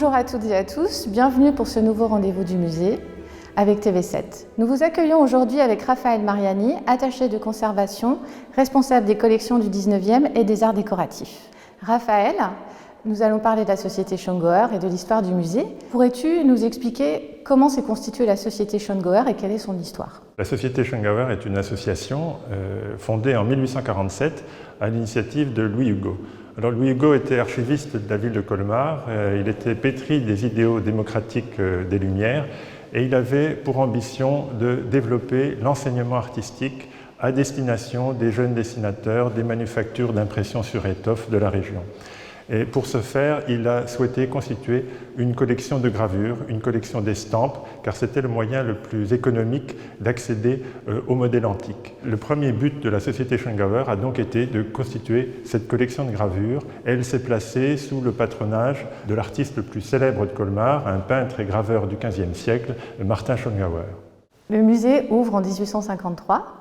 Bonjour à toutes et à tous, bienvenue pour ce nouveau rendez-vous du musée avec TV7. Nous vous accueillons aujourd'hui avec Raphaël Mariani, attaché de conservation, responsable des collections du 19e et des arts décoratifs. Raphaël, nous allons parler de la société Schongauer et de l'histoire du musée. Pourrais-tu nous expliquer comment s'est constituée la société Schongauer et quelle est son histoire? La société Schongauer est une association fondée en 1847 à l'initiative de Louis Hugo. Alors Louis Hugo était archiviste de la ville de Colmar, il était pétri des idéaux démocratiques des Lumières et il avait pour ambition de développer l'enseignement artistique à destination des jeunes dessinateurs des manufactures d'impression sur étoffe de la région. Et pour ce faire, il a souhaité constituer une collection de gravures, une collection d'estampes, car c'était le moyen le plus économique d'accéder au modèle antique. Le premier but de la société Schongauer a donc été de constituer cette collection de gravures. Elle s'est placée sous le patronage de l'artiste le plus célèbre de Colmar, un peintre et graveur du XVe siècle, Martin Schongauer. Le musée ouvre en 1853.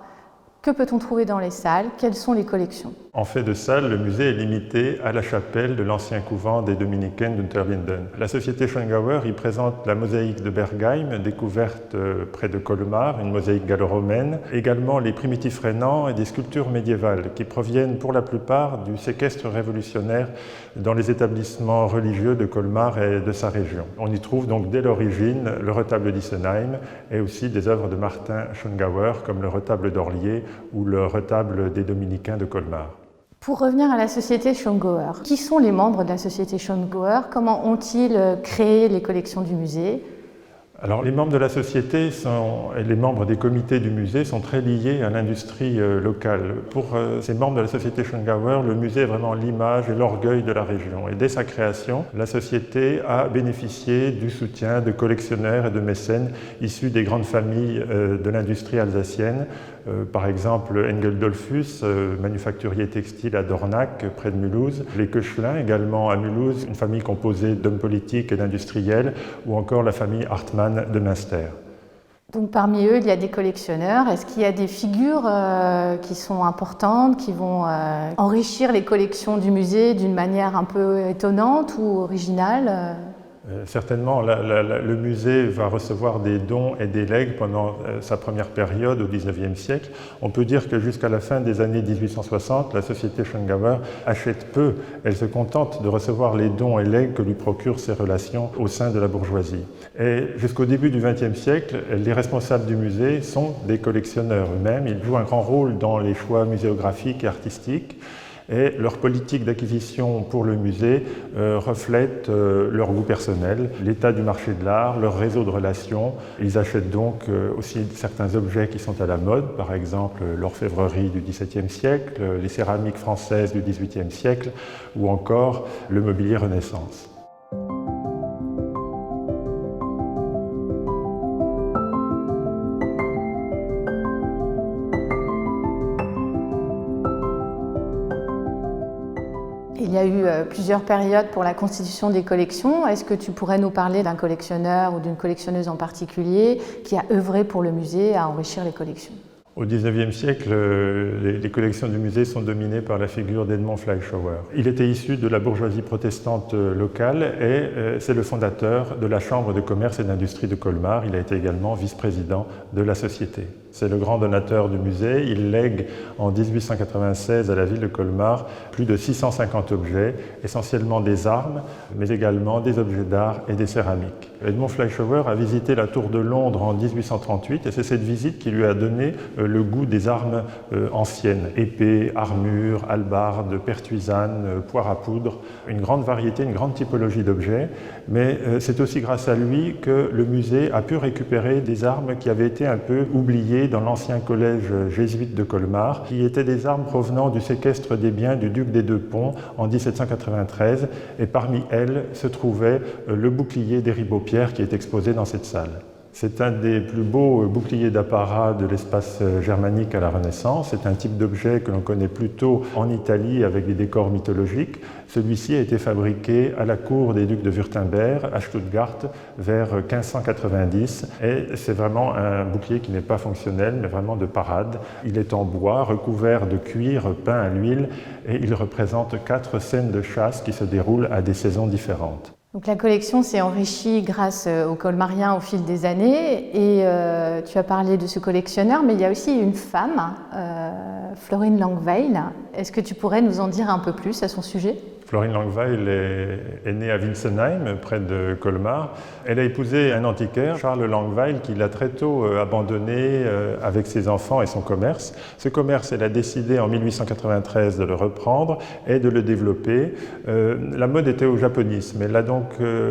Que peut-on trouver dans les salles? Quelles sont les collections? En fait de salle, le musée est limité à la chapelle de l'ancien couvent des Dominicaines d'Unterlinden. La société Schongauer y présente la mosaïque de Bergheim, découverte près de Colmar, une mosaïque gallo-romaine, également les primitifs rénans et des sculptures médiévales qui proviennent pour la plupart du séquestre révolutionnaire dans les établissements religieux de Colmar et de sa région. On y trouve donc dès l'origine le retable d'Issenheim et aussi des œuvres de Martin Schongauer comme le retable d'Orlier ou le retable des Dominicains de Colmar. Pour revenir à la société Schongauer, qui sont les membres de la société Schongauer? Comment ont-ils créé les collections du musée? Alors, les membres de la société et les membres des comités du musée sont très liés à l'industrie locale. Pour ces membres de la société Schongauer, le musée est vraiment l'image et l'orgueil de la région. Et dès sa création, la société a bénéficié du soutien de collectionneurs et de mécènes issus des grandes familles de l'industrie alsacienne. Par exemple, Engel Dollfuss, manufacturier textile à Dornach, près de Mulhouse, les Koechlin également à Mulhouse, une famille composée d'hommes politiques et d'industriels, ou encore la famille Hartmann de Münster. Donc parmi eux, il y a des collectionneurs. Est-ce qu'il y a des figures qui sont importantes, qui vont enrichir les collections du musée d'une manière un peu étonnante ou originale? Certainement, le musée va recevoir des dons et des legs pendant sa première période au XIXe siècle. On peut dire que jusqu'à la fin des années 1860, la société Schongauer achète peu. Elle se contente de recevoir les dons et legs que lui procurent ses relations au sein de la bourgeoisie. Et jusqu'au début du XXe siècle, les responsables du musée sont des collectionneurs eux-mêmes. Ils jouent un grand rôle dans les choix muséographiques et artistiques. Et leur politique d'acquisition pour le musée reflète leur goût personnel, l'état du marché de l'art, leur réseau de relations. Ils achètent donc aussi certains objets qui sont à la mode, par exemple l'orfèvrerie du XVIIe siècle, les céramiques françaises du XVIIIe siècle ou encore le mobilier Renaissance. Il y a eu plusieurs périodes pour la constitution des collections. Est-ce que tu pourrais nous parler d'un collectionneur ou d'une collectionneuse en particulier qui a œuvré pour le musée à enrichir les collections? Au XIXe siècle, les collections du musée sont dominées par la figure d'Edmond Fleischhauer. Il était issu de la bourgeoisie protestante locale et c'est le fondateur de la Chambre de commerce et d'industrie de Colmar. Il a été également vice-président de la société. C'est le grand donateur du musée. Il lègue en 1896 à la ville de Colmar plus de 650 objets, essentiellement des armes, mais également des objets d'art et des céramiques. Edmond Fleischhauer a visité la Tour de Londres en 1838 et c'est cette visite qui lui a donné le goût des armes anciennes, épées, armures, hallebardes, pertuisanes, poires à poudre, une grande variété, une grande typologie d'objets. Mais c'est aussi grâce à lui que le musée a pu récupérer des armes qui avaient été un peu oubliées dans l'ancien collège jésuite de Colmar, qui étaient des armes provenant du séquestre des biens du duc des Deux-Ponts en 1793. Et parmi elles se trouvait le bouclier des Ribaupierre qui est exposé dans cette salle. C'est un des plus beaux boucliers d'apparat de l'espace germanique à la Renaissance. C'est un type d'objet que l'on connaît plutôt en Italie avec des décors mythologiques. Celui-ci a été fabriqué à la cour des ducs de Wurtemberg à Stuttgart vers 1590 et c'est vraiment un bouclier qui n'est pas fonctionnel mais vraiment de parade. Il est en bois, recouvert de cuir peint à l'huile et il représente 4 scènes de chasse qui se déroulent à des saisons différentes. Donc la collection s'est enrichie grâce aux colmariens au fil des années et tu as parlé de ce collectionneur, mais il y a aussi une femme, Florine Langweil. Est-ce que tu pourrais nous en dire un peu plus à son sujet ? Florine Langweil est née à Winsenheim, près de Colmar. Elle a épousé un antiquaire, Charles Langweil, qui l'a très tôt abandonné avec ses enfants et son commerce. Ce commerce, elle a décidé en 1893 de le reprendre et de le développer. La mode était au japonisme. Elle a donc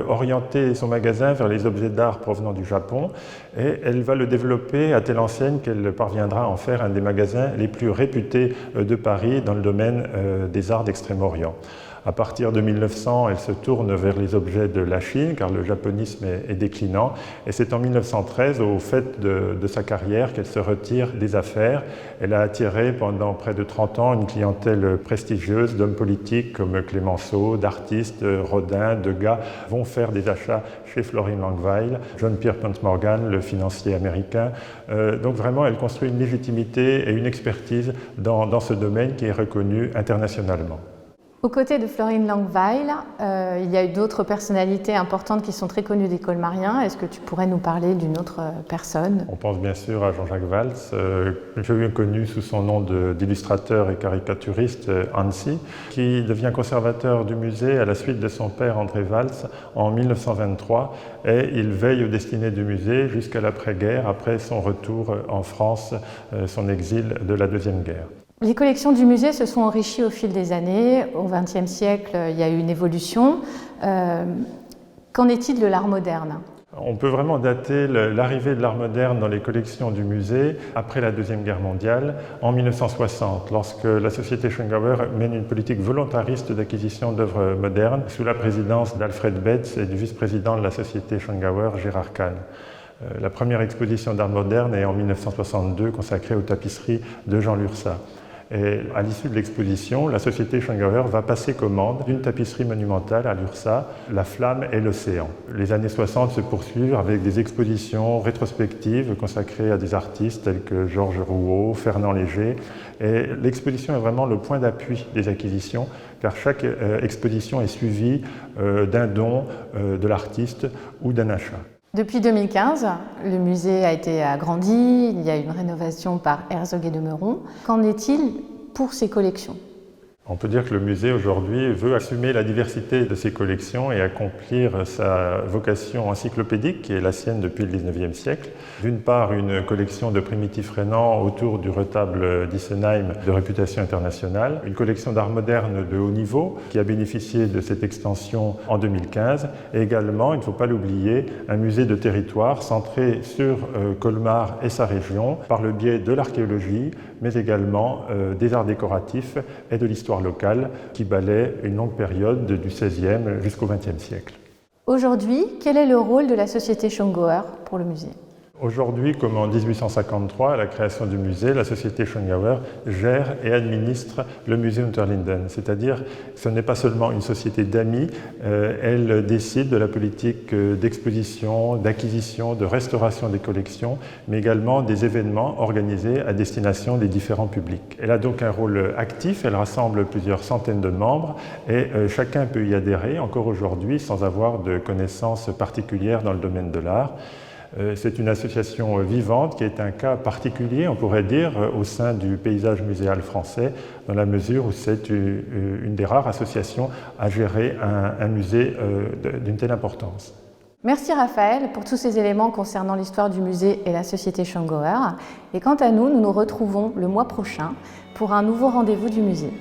orienté son magasin vers les objets d'art provenant du Japon et elle va le développer à telle enseigne qu'elle parviendra à en faire un des magasins les plus réputés de Paris dans le domaine des arts d'Extrême-Orient. À partir de 1900, elle se tourne vers les objets de la Chine, car le japonisme est déclinant. Et c'est en 1913, au fait de sa carrière, qu'elle se retire des affaires. Elle a attiré pendant près de 30 ans une clientèle prestigieuse d'hommes politiques comme Clémenceau, d'artistes, Rodin, Degas, vont faire des achats chez Florine Langweil, John Pierpont Morgan, le financier américain. Donc vraiment, elle construit une légitimité et une expertise dans ce domaine qui est reconnu internationalement. Aux côtés de Florine Langweil, il y a eu d'autres personnalités importantes qui sont très connues des colmariens. Est-ce que tu pourrais nous parler d'une autre personne ? On pense bien sûr à Jean-Jacques Valls, connu sous son nom d'illustrateur et caricaturiste Hansi, qui devient conservateur du musée à la suite de son père André Valls en 1923 et il veille aux destinées du musée jusqu'à l'après-guerre, après son retour en France, son exil de la Deuxième Guerre. Les collections du musée se sont enrichies au fil des années. Au XXe siècle, il y a eu une évolution. Qu'en est-il de l'art moderne ? On peut vraiment dater l'arrivée de l'art moderne dans les collections du musée après la Deuxième Guerre mondiale, en 1960, lorsque la Société Schongauer mène une politique volontariste d'acquisition d'œuvres modernes sous la présidence d'Alfred Betz et du vice-président de la Société Schongauer, Gérard Kahn. La première exposition d'art moderne est en 1962 consacrée aux tapisseries de Jean Lurçat. Et à l'issue de l'exposition, la Société Schongauer va passer commande d'une tapisserie monumentale à Lurçat, La Flamme et l'Océan. Les années 60 se poursuivent avec des expositions rétrospectives consacrées à des artistes tels que Georges Rouault, Fernand Léger. Et l'exposition est vraiment le point d'appui des acquisitions, car chaque exposition est suivie d'un don de l'artiste ou d'un achat. Depuis 2015, le musée a été agrandi, il y a une rénovation par Herzog et de Meuron. Qu'en est-il pour ces collections ? On peut dire que le musée aujourd'hui veut assumer la diversité de ses collections et accomplir sa vocation encyclopédique qui est la sienne depuis le XIXe siècle. D'une part, une collection de primitifs rénants autour du retable d'Isenheim de réputation internationale, une collection d'art moderne de haut niveau qui a bénéficié de cette extension en 2015 et également, il ne faut pas l'oublier, un musée de territoire centré sur Colmar et sa région par le biais de l'archéologie mais également des arts décoratifs et de l'histoire locale qui balaie une longue période du XVIe jusqu'au XXe siècle. Aujourd'hui, quel est le rôle de la Société Schongauer pour le musée ? Aujourd'hui, comme en 1853, à la création du musée, la Société Schongauer gère et administre le musée Unterlinden. C'est-à-dire, ce n'est pas seulement une société d'amis, elle décide de la politique d'exposition, d'acquisition, de restauration des collections, mais également des événements organisés à destination des différents publics. Elle a donc un rôle actif, elle rassemble plusieurs centaines de membres et chacun peut y adhérer, encore aujourd'hui, sans avoir de connaissances particulières dans le domaine de l'art. C'est une association vivante qui est un cas particulier, on pourrait dire, au sein du paysage muséal français, dans la mesure où c'est une des rares associations à gérer un musée d'une telle importance. Merci Raphaël pour tous ces éléments concernant l'histoire du musée et la Société Schongauer. Et quant à nous, nous nous retrouvons le mois prochain pour un nouveau rendez-vous du musée.